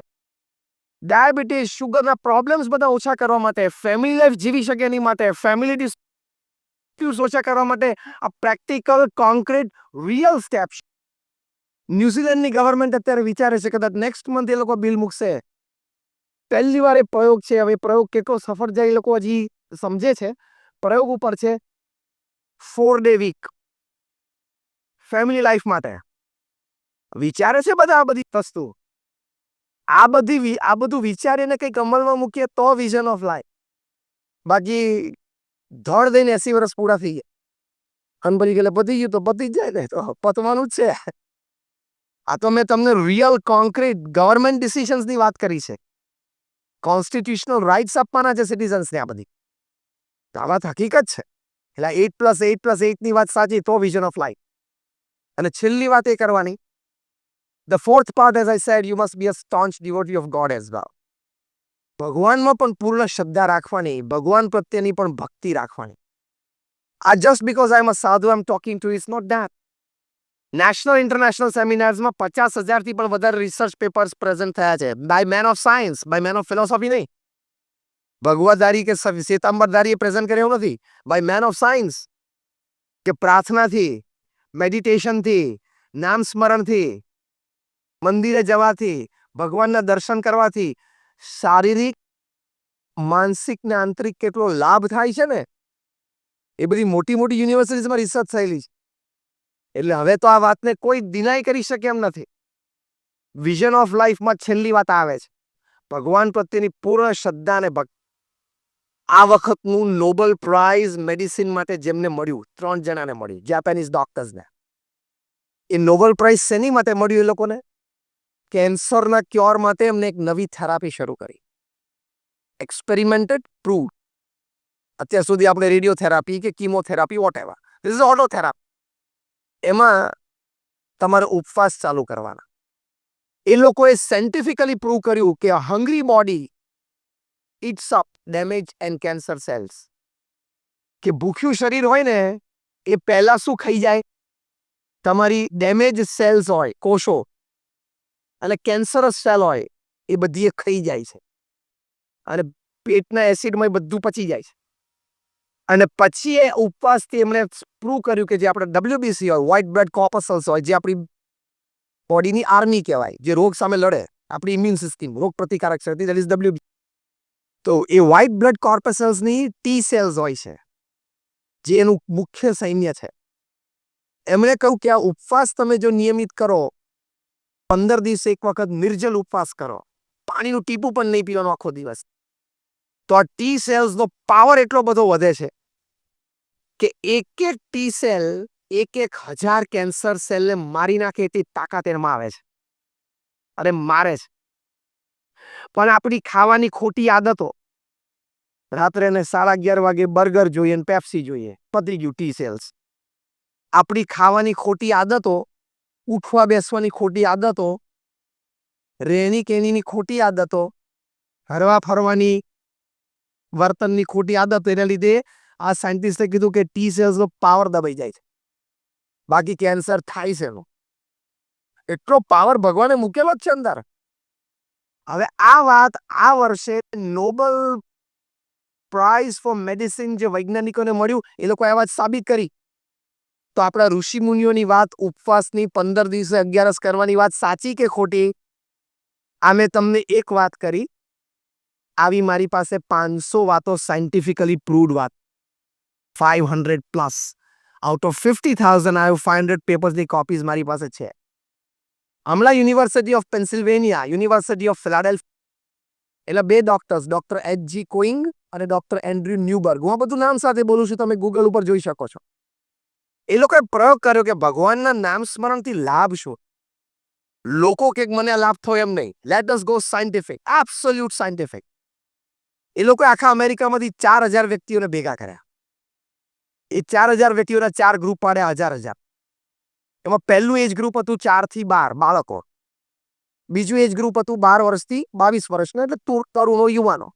[SPEAKER 1] ડાયાબિટીસ, શુગરના પ્રોબ્લેમ્સ બધા ઓછા કરવા માટે, ફેમિલી લાઈફ જીવી શકે એની માટે, ફેમિલી ડિસ્પ્યુટ્સ ઓછા કરવા માટે આ પ્રેક્ટિકલ કોન્ક્રીટ રિયલ સ્ટેપ્સ. ન્યુઝીલેન્ડની ગવર્મેન્ટ અત્યારે વિચારે છે કદાચ નેક્સ્ટ મંથ એ લોકો બિલ મૂકશે. પહેલી વાર એ પ્રયોગ છે. હવે પ્રયોગ કેટલો સફળ જાય એ લોકો હજી સમજે છે. પ્રયોગ ઉપર છે 4-day વીક ફેમિલી લાઈફ માટે વિચારે છે બધા આ બધી વસ્તુ. આ બધું વિચારીને કંઈક અમલમાં મૂકીએ તો વિઝન ઓફ લાઈફ. બાકી ધડ દઈને 80 વર્ષ પૂરા થઈ ગયા અને પછી એટલે પતી ગયું તો પતી જ જાય ને, તો પતવાનું જ છે. આ તો મેં તમને રિયલ કોન્ક્રીટ ગવર્મેન્ટ ડિસિઝન્સની વાત કરી છે. કોન્સ્ટિટ્યુશનલ રાઇટ્સ આપવાના છે સિટીઝન્સને. આ બધી આ વાત હકીકત છે. એટલે 8+8+8ની વાત સાચી તો વિઝન ઓફ લાઈફ. અને છેલ્લી વાત એ કરવાની, the fourth part, as I said, you must be a staunch devotee of God as well. ભગવાનમાં પણ પૂર્ણ શ્રદ્ધા રાખવાની, ભગવાન પ્રત્યેની પણ ભક્તિ રાખવાની. આ just because I am a sadhu I'm talking to, it's not that. National international સેમિનાર્સમાં 50,000થી પણ વધારે રિસર્ચ પેપર્સ પ્રેઝન્ટ થયા છે by men of science, by men of philosophy નહીં. ભગવતધારી કે શ્વેતાંબરધારીએ પ્રેઝન્ટ કર્યો નથી. બાય મેન ઓફ સાયન્સ કે પ્રાર્થનાથી, મેડિટેશનથી, નામ સ્મરણથી, મંદિરે જવાથી, ભગવાનના દર્શન કરવાથી શારીરિક માનસિક ને આંતરિક કેટલો લાભ થાય છે ને, એ બધી મોટી મોટી યુનિવર્સિટીઝમાં રિસર્ચ થયેલી છે. એટલે હવે તો આ વાતને કોઈ ડિનાય કરી શકે એમ નથી. વિઝન ઓફ લાઈફમાં છેલ્લી વાત આવે છે ભગવાન પ્રત્યેની પૂર્ણ શ્રદ્ધા અને ભક્તિ. આ વખતનું નોબેલ પ્રાઇઝ મેડિસિન માટે જેમને મળ્યું, 3 જણાને મળ્યું, જાપાનીઝ ડોક્ટર્સને. એ નોબેલ પ્રાઇઝ શેની માટે મળ્યું એ લોકોને? કેન્સરના ક્યોર માટે એમને એક નવી થેરાપી શરૂ કરી. Experimented prove. અત્યાર સુધી આપણે રેડિયોથેરાપી કે chemotherapy whatever, this is autotherapy. એમાં તમારે ઉપવાસ ચાલુ કરવાના. એ લોકોએ સાયન્ટિફિકલી પ્રૂવ કર્યું કે hungry body eats up damage and cancer cells. કે ભૂખ્યું શરીર હોય ને એ પહેલા શું ખાઈ જાય? તમારી ડેમેજ સેલ્સ હોય, કોષો અને કેન્સરસ સેલ હોય એ બધી એ ખાઈ જાય છે અને પેટના એસિડમાં એ બધું પચી જાય છે. અને પછી એ ઉપવાસથી એમણે પ્રૂવ કર્યું કે જે આપણે WBC હોય, વ્હાઇટ બ્લડ કોર્પસલ્સ હોય, જે આપણી બોડીની આર્મી કહેવાય, જે રોગ સામે લડે, આપણી ઇમ્યુન સિસ્ટમ, રોગ પ્રતિકારક શક્તિ, દેટ ઇઝ WBC. તો એ વ્હાઇટ બ્લડ કોર્પસલ્સની T સેલ્સ હોય છે જે એનું મુખ્ય સૈન્ય છે. એમણે કહ્યું કે આ ઉપવાસ તમે જો નિયમિત કરો, 15 દિવસે એક વખત નિર્જલ ઉપવાસ કરો, પાણીનું ટીપું પણ નહીં પીવાનું આખો દિવસ, તો આ ટી સેલ્સનો પાવર એટલો બધો વધે છે કે એક ટી સેલ 1000 કેન્સર સેલને મારી નાખે એટલી તાકાત એમાં આવે છે. અરે મારે છે. પણ આપણી ખાવાની ખોટી આદતો, રાત્રે ને 11:30 વાગે બર્ગર જોઈએ ને પેપ્સી જોઈએ, પતી ગયું ટી સેલ્સ. આપણી ખાવાની ખોટી આદતો, ઉઠવા બેસવાની ખોટી આદતો, રહેણી કહેણીની ખોટી આદતો, હરવા ફરવાની વર્તનની ખોટી આદતો, એના લીધે આ સાયન્ટિસ્ટે કીધું કે ટી સેલ્સનો પાવર દબાઈ જાય છે. બાકી કેન્સર થાય છે એનો એટલો પાવર ભગવાને મૂકેલો જ છે અંદર. હવે આ વાત આ વર્ષે નોબેલ પ્રાઇઝ ફોર મેડિસિન જે વૈજ્ઞાનિકોને મળ્યું, એ લોકો આ વાત સાબિત કરી. તો આપણા ઋષિ મુનિઓની વાત, ઉપવાસની 15 દિવસે 11 કરવાની વાત સાચી કે ખોટી? આ મેં તમને એક વાત કરી, આવી મારી પાસે 500 વાતો સાયન્ટિફિકલી પ્રૂવડ વાત, 500 plus. Out of 50,000 I have 500 પેપર્સની કોપીઝ મારી પાસે છે. હમણાં University of Pennsylvania, University of Philadelphia, એટલે 2 ડોક્ટર્સ, ડોક્ટર H.G. કોઈંગ અને ડોક્ટર એન્ડ્રુ ન્યુબર્ગ, હું આ બધું નામ સાથે બોલું છું, તમે ગૂગલ ઉપર જોઈ શકો છો. એ લોકોએ પ્રયોગ કર્યો કે ભગવાનના નામ સ્મરણથી લાભ શું. લોકો કે મને આ લાભ થયો એમ નહીં. Let us go scientific, absolute scientific. એ લોકોએ આખા અમેરિકામાંથી 4000 વ્યક્તિઓને ભેગા કર્યા. એ 4000 વ્યક્તિઓના 4 ગ્રુપ પાડ્યા, 1000. એમાં પહેલું એજ ગ્રુપ હતું 4 થી 12 બાળકો, બીજું એજ ગ્રુપ હતું 12 વર્ષથી 22 વર્ષનો એટલે તરુણો, યુવાનો,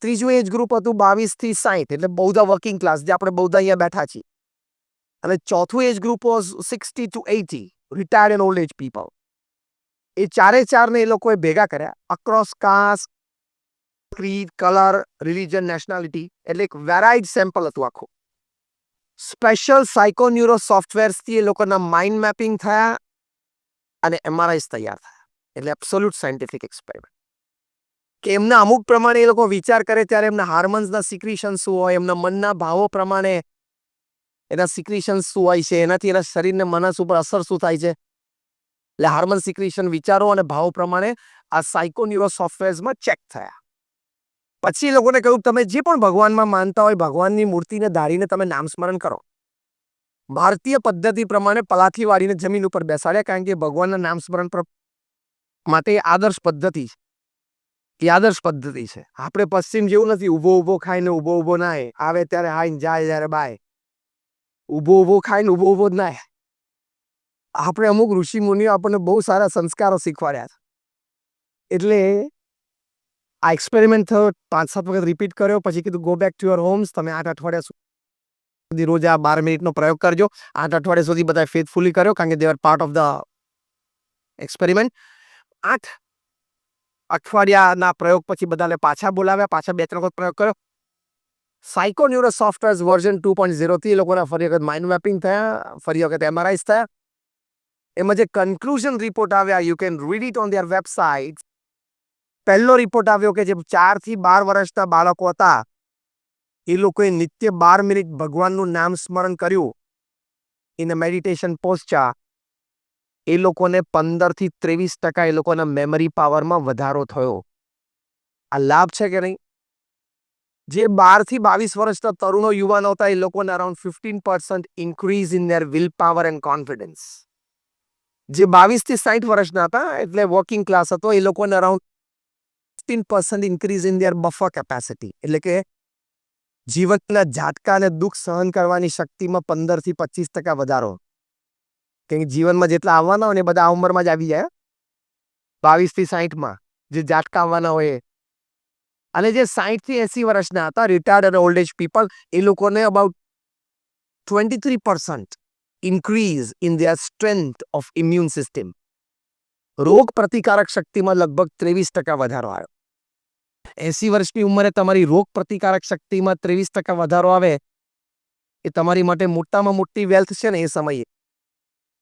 [SPEAKER 1] ત્રીજું એજ ગ્રુપ હતું 22 થી 60 એટલે બધા વર્કિંગ ક્લાસ, જે આપણે બધા અહીંયા બેઠા છીએ, અને ચોથું age group was 60 to 80 retired and old age people. એ ચારે એ લોકોએ ભેગા કર્યા across caste, creed, colour, religion, nationality, એટલે એક વેરાઇડ સેમ્પલ હતું આખું. સ્પેશિયલ સાયકોન્યુરો સોફ્ટવેર્સથી એ લોકોના માઇન્ડ મેપિંગ થયા અને MRIs તૈયાર થયા. એટલે એબ્સોલ્યુટ સાયન્ટિફિક એક્સપેરિમેન્ટ કે એમના અમુક પ્રમાણે એ લોકો વિચાર કરે ત્યારે એમના હાર્મોન્સના સિક્રિશન શું હોય, એમના મનના ભાવો પ્રમાણે એના સિક્રિશન શું હોય છે, એનાથી એના શરીરને મનસ ઉપર અસર શું થાય છે. એટલે હાર્મોન સિક્રિશન વિચારો અને ભાવો પ્રમાણે આ સાયકોન્યુરો સોફ્ટવેર્સમાં ચેક થયા. પછી એ લોકોને કહ્યું તમે જે પણ ભગવાનમાં માનતા હોય, ભગવાનની મૂર્તિને ધારીને તમે નામ સ્મરણ કરો. ભારતીય પદ્ધતિ પ્રમાણે પલાથી વાળીને જમીન ઉપર બેસાડ્યા, કારણ કે ભગવાનના નામ સ્મરણ માટે આદર્શ પદ્ધતિ છે. એ આદર્શ પદ્ધતિ છે. આપણે પશ્ચિમ જેવું નથી, ઊભો ઊભો ખાઈને ઊભો ઊભો નાય, આવે ત્યારે હાઈને જાય ત્યારે બાય, ઊભો ઊભો ખાઈને ઊભો ઊભો જ નાય. આપણે અમુક ઋષિ મુનિઓ આપણને બહુ સારા સંસ્કારો શીખવાડ્યા છે. એટલે આ એક્સપેરિમેન્ટ થયો, 5-7 વખત રિપીટ કર્યો, પછી કીધું go back to your homes, તમે 8 અઠવાડિયા સુધી રોજ આ 12 મિનિટનો પ્રયોગ કરજો. 8 અઠવાડિયા સુધી બધા ફેથફુલી કર્યો, કારણ કે they are part of the experiment. 8 અઠવાડિયાના પ્રયોગ પછી બધાને પાછા બોલાવ્યા, પાછા 2-3 વખત પ્રયોગ કર્યો. સાયકોન્યુરો સોફ્ટવેર્સ વર્ઝન 2.0 થી એ લોકોના ફરી વખત માઇન્ડ મેપિંગ થયા, ફરી વખત MRIs થયા. એમાં જે કન્ક્લુઝન રિપોર્ટ આવ્યા, you can read it on there website. પહેલો રિપોર્ટ આવ્યો કે જે 4 થી 12 વર્ષના બાળકો હતા, એ લોકોએ નિત્ય 12 મિનિટ ભગવાનનું નામ સ્મરણ કર્યું ઇન અ મેડિટેશન પોસ્ચર. એ લોકોને 15 થી 23% એ લોકોના મેમરી પાવરમાં વધારો થયો. આ લાભ છે કે નહીં? જે 12 થી 22 વર્ષના તરુણો, યુવાનો હતા, એ લોકોને around 15% increase in their will power and confidence. જે 22 થી 60 વર્ષના હતા, એટલે વર્કિંગ ક્લાસ હતો, એ લોકોને around 15% increase in their buffer capacity, એટલે કે જીવનના ઝાટકા અને દુઃખ સહન કરવાની શક્તિમાં 15 થી 25% વધારો. કેમ કે જીવનમાં જેટલા આવવાના હોય ને બધા આ ઉંમરમાં જ આવી જાય. 22 થી 60માં જે ઝાટકા આવવાના હોય, અને જે 60 થી 80 વર્ષના હતા, રિટાયર્ડ અને ઓલ્ડ એજ પીપલ, એ લોકોને about 23% increase in their strength of immune system. રોગ પ્રતિકારક શક્તિમાં લગભગ 23% વધારો આવ્યો. 80 વર્ષની ઉંમરે તમારી રોગ પ્રતિકારક શક્તિમાં 23% વધારો આવે, એ તમારી માટે મોટામાં મોટી વેલ્થ છે ને. એ સમયે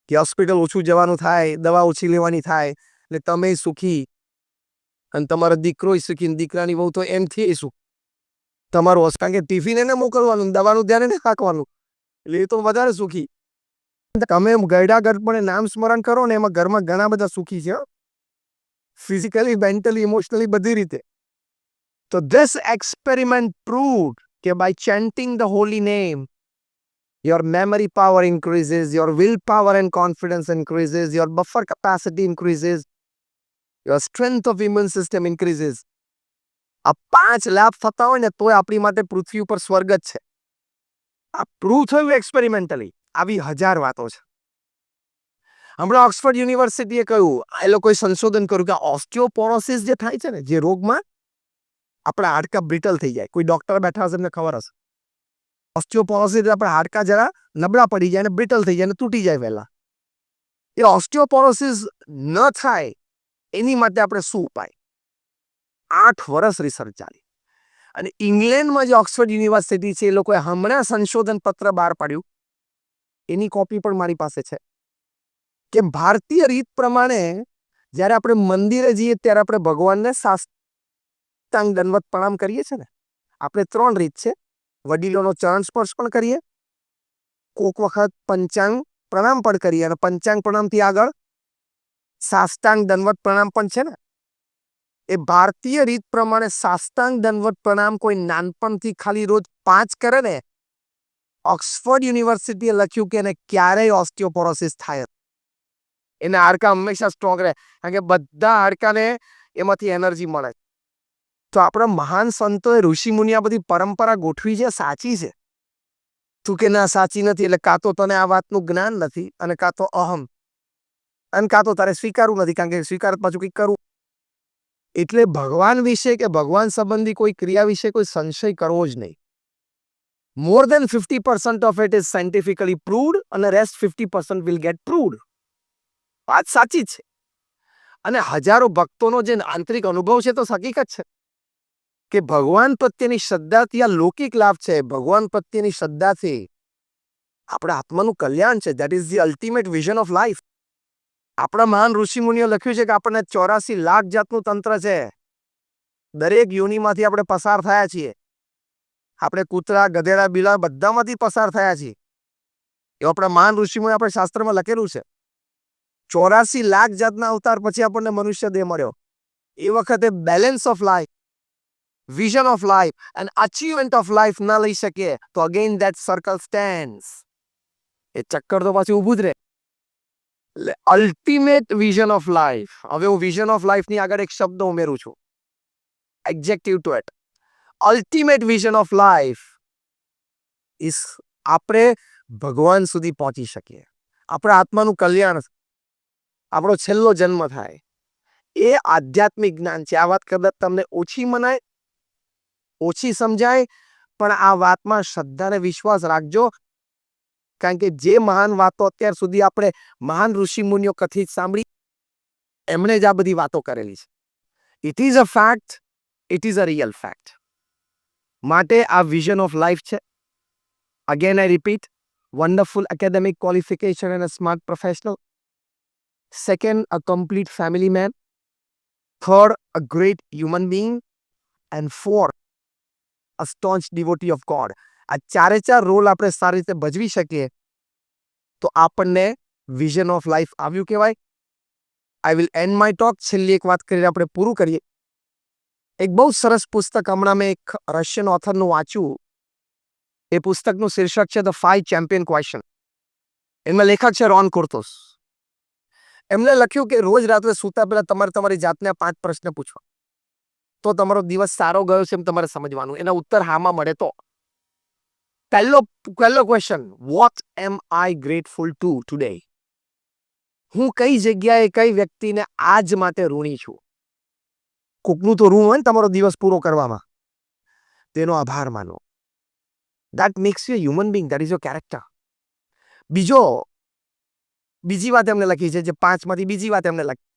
[SPEAKER 1] કે હોસ્પિટલ ઓછું જવાનું થાય, દવા ઓછી લેવાની થાય, એટલે તમે સુખી અને તમારો દીકરો સુખી, દીકરાની બહુ તો એમથી શું તમારું, કારણ કે ટિફિન એને મોકલવાનું, દવાનું ધ્યાન એને રાખવાનું, એટલે એ તો વધારે સુખી. તમે ગયડા ગઢપણે નામ સ્મરણ કરો ને એમાં ઘરમાં ઘણા બધા સુખી છે, ફિઝિકલી, મેન્ટલી, ઇમોશનલી, બધી રીતે. તો this experiment proved કે by chanting the holy name, your memory power increases, your willpower and confidence increases, your buffer capacity increases, your strength of immune system increases. આ 5 લાભ થતા હોય ને તોય આપણી માટે પૃથ્વી ઉપર સ્વર્ગ જ છે. આ પ્રૂવ થયું એક્સપેરિમેન્ટલી. આવી 1000 વાતો છે. હમણાં ઓક્સફર્ડ યુનિવર્સિટીએ કહ્યું, એ લોકોએ સંશોધન કર્યું કે ઓસ્ટિયોપોરોસિસ જે થાય છે ને, જે રોગમાં આપણા હાડકા બ્રિટલ થઈ જાય. કોઈ ડોક્ટર બેઠા હશે એમને ખબર હશે. ઓસ્ટિયોપોરોસિસ આપણા હાડકા જરા નબળા પડી જાય ને બ્રિટલ થઈ જાય ને તૂટી જાય વહેલા. એ ઓસ્ટિયોપોરોસિસ ન થાય એની માટે આપણે શું ઉપાય? 8 વર્ષ રિસર્ચ ચાલી અને ઇંગ્લેન્ડમાં જે ઓક્સફર્ડ યુનિવર્સિટી છે એ લોકોએ હમણાં સંશોધન પત્ર બહાર પાડ્યું, એની કોપી પણ મારી પાસે છે, કે ભારતીય રીત પ્રમાણે જ્યારે આપણે મંદિરે જઈએ ત્યારે આપણે ભગવાનને સાષ્ટાંગ દંડવત પ્રણામ કરીએ છીએ ને. આપણે 3 રીત છે. વડીલોનો ચરણ સ્પર્શ પણ કરીએ, કોક વખત પંચાંગ પ્રણામ પણ કરીએ, અને પંચાંગ પ્રણામથી આગળ સાષ્ટાંગ દંડવત પ્રણામ પણ છે ને. એ ભારતીય રીત પ્રમાણે સાષ્ટાંગ દંડવત પ્રણામ કોઈ નાનપણથી ખાલી રોજ 5 કરે ને, ઓક્સફર્ડ યુનિવર્સિટીએ લખ્યું કે એને ક્યારેય ઓસ્ટિયોપોરોસિસ થાય, એના હાડકા હંમેશા સ્ટ્રોંગ રહે, કારણ કે બધા હાડકાને એમાંથી એનર્જી મળે. તો આપણા મહાન સંતોએ, ઋષિમુનિએ આ બધી પરંપરા ગોઠવી છે, સાચી છે. તું કે ના સાચી નથી, એટલે કાં તો તને આ વાતનું જ્ઞાન નથી, અને કાં તો અહમ, અને કાં તો તારે સ્વીકારવું નથી, કારણ કે સ્વીકાર પાછું કંઈક કરવું. એટલે ભગવાન વિશે કે ભગવાન સંબંધી કોઈ ક્રિયા વિશે કોઈ સંશય કરવો જ નહીં. મોર દેન 50% of it is scientifically proved, અને રેસ્ટ 50% વિલ ગેટ પ્રૂવડ. વાત સાચી છે. અને હજારો ભક્તોનો જે આંતરિક અનુભવ છે તો હકીકત છે કે ભગવાન પ્રત્યેની શ્રદ્ધાથી આ લૌકિક લાભ છે. ભગવાન પ્રત્યેની શ્રદ્ધાથી આપણા આત્માનું કલ્યાણ છે. That is the ultimate vision of life. આપણા મહાન ઋષિમુનિઓ લખ્યું છે કે આપણને 84 લાખ જાતનું તંત્ર છે. દરેક યોનિમાંથી આપણે પસાર થયા છીએ. આપણે કૂતરા, ગધેડા, બિલા બધામાંથી પસાર થયા છીએ. એવું આપણા મહાન ઋષિમુનિઓ આપણે શાસ્ત્રમાં લખેલું છે. 84 લાખ જાતના અવતાર પછી આપણને મનુષ્ય દેહ મળ્યો. એ વખતે balance of life, vision of life and achievement of life ના લઈ શકીએ તો અગેન ધેટ સર્કલ સ્ટેન્ડ્સ. એ ચક્કર તો પાછું ઊભું જ રહે. એટલે અલ્ટિમેટ વિઝન ઓફ લાઈફ. હવે હું વિઝન ઓફ લાઈફની આગળ એક શબ્દ ઉમેરું છું, adjective to it. Ultimate vision of life is આપણે ભગવાન સુધી પહોંચી શકીએ, આપણા આત્માનું કલ્યાણ, આપણો છેલ્લો જન્મ થાય, એ આધ્યાત્મિક જ્ઞાન છે. આ વાત કદાચ તમને ઓછી મનાય, ઓછી સમજાય, પણ આ વાતમાં શ્રદ્ધા અને વિશ્વાસ રાખજો, કારણ કે જે મહાન વાતો અત્યાર સુધી આપણે મહાન ઋષિમુનિઓ કથિત સાંભળી, એમણે જ આ બધી વાતો કરેલી છે. It is a fact, it is a real fact. માટે આ વિઝન ઓફ લાઈફ છે. Again I repeat, wonderful academic qualification and a smart professional. Second, a complete family man. Third, a great human being. And fourth, a staunch devotee of God. આ 4 role આપણે સારી રીતે ભજવી શકીએ તો આપણને vision of life આવ્યું કહેવાય. I will and my talk. છેલ્લી એક વાત કરીને આપણે પૂરું કરીએ. એક બહુ સરસ પુસ્તક હમણાં મેં એક રશિયન ઓથરનું વાંચ્યું. એ પુસ્તકનું શીર્ષક છે ધ 5 ચેમ્પિયન ક્વેશ્ચન. એમાં લેખક છે રોન કોર્તોસ. એમણે લખ્યું કે રોજ રાત્રે સૂતા પહેલા તમારે તમારી જાતને 5 પ્રશ્ન પૂછવા, તો તમારો દિવસ સારો ગયો છે એમ તમારે સમજવાનું. એના ઉત્તર હામાં મળે તો. પહેલો ક્વેશ્ચન, વોટ એમ આઈ ગ્રેટફુલ ટુ ટુડે? હું કઈ જગ્યાએ કઈ વ્યક્તિને આજ માટે ઋણી છું? કોકનું તો ઋણ હોય ને તમારો દિવસ પૂરો કરવામાં, તેનો આભાર માનો. That makes you a human being. That is your character. બીજી વાત એમને લખી છે, જે 5માંથી બીજી વાત એમને લખી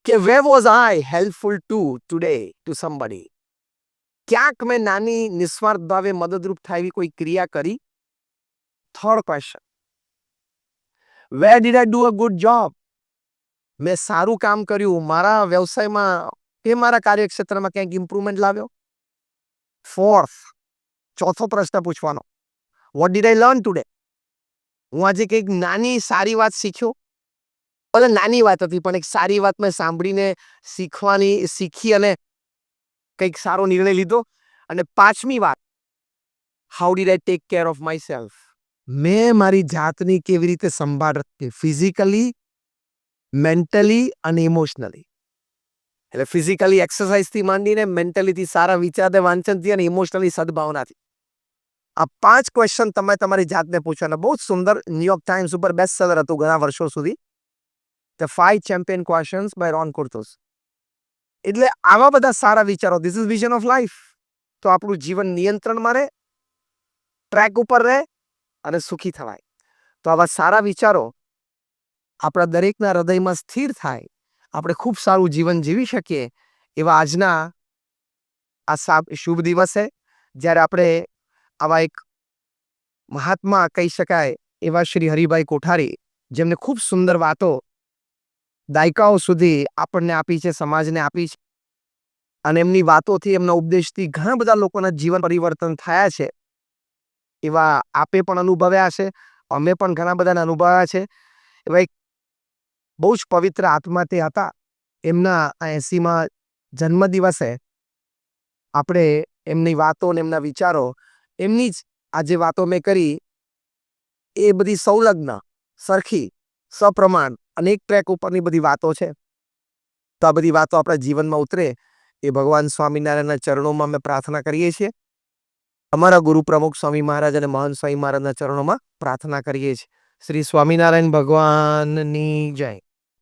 [SPEAKER 1] કે where was I helpful to today to somebody? ક્યાંક મેં નાની નિસ્વાર્થ ભાવે મદદરૂપ થાય એવી કોઈ ક્રિયા કરી? Third question, where did I do a good job? મેં સારું કામ કર્યું મારા વ્યવસાયમાં કે મારા કાર્યક્ષેત્રમાં ક્યાંક ઇમ્પ્રુવમેન્ટ લાવ્યો? ફોર્થ, ચોથો પ્રશ્ન પૂછવાનો, what did I learn today? હું આજે કંઈક નાની સારી વાત શીખ્યો, ભલે નાની વાત હતી પણ એક સારી વાત મેં સાંભળીને શીખી અને કંઈક સારો નિર્ણય લીધો. અને પાંચમી વાત, how did I take care of my self. મેં મારી જાતની કેવી રીતે સંભાળ રાખી, ફિઝિકલી, મેન્ટલી અને ઇમોશનલી. એટલે ફિઝિકલી એક્સરસાઇઝથી માંડીને મેન્ટલીથી સારા વિચારને વાંચનથી અને ઇમોશનલી સદભાવનાથી. આ 5 ક્વેશ્ચન તમે તમારી જાતને પૂછો. અને બહુ જ સુંદર ન્યુયોર્ક ટાઈમ્સ ઉપર બેસ્ટ સેલર હતું ઘણા વર્ષો સુધી, ધ 5 ચેમ્પિયન ક્વેશ્ચન્સ બાય રોન કુર્તુસ. એટલે આવા બધા સારા વિચારો, this is vision of life. તો આપણું જીવન નિયંત્રણમાં રહે, ટ્રેક ઉપર રહે અને સુખી થવાય. તો આવા સારા વિચારો આપણા દરેકના હૃદયમાં સ્થિર થાય, આપણે ખૂબ સારું જીવન જીવી શકીએ એવા આજના આ શુભ દિવસે જ્યારે આપણે આવા એક મહાત્મા કહી શકાય એવા શ્રી હરિભાઈ કોઠારી, જેમને ખૂબ સુંદર વાતો દાયકાઓ સુધી આપણને આપી છે, સમાજને આપી છે, અને એમની વાતોથી, એમના ઉપદેશથી ઘણા બધા લોકોના જીવન પરિવર્તન થયા છે. એવા આપે પણ અનુભવ્યા છે, અમે પણ ઘણા બધાને અનુભવ્યા છે. એવા એક બહુ જ પવિત્ર આત્મા તે હતા. એમના આ 80મા જન્મદિવસે આપણે એમની વાતો અને એમના વિચારો, એમની જ આ જે વાતો મેં કરી એ બધી સંલગ્ન, સરખી, સપ્રમાણ અને એક ટ્રેક ઉપરની બધી વાતો છે. તો આ બધી વાતો આપણા જીવનમાં ઉતરે એ ભગવાન સ્વામિનારાયણના ચરણોમાં અમે પ્રાર્થના કરીએ છીએ. અમારા ગુરુ પ્રમુખ સ્વામી મહારાજ અને મહંત સ્વામી મહારાજના ચરણોમાં પ્રાર્થના કરીએ છીએ. શ્રી સ્વામિનારાયણ ભગવાનની જય.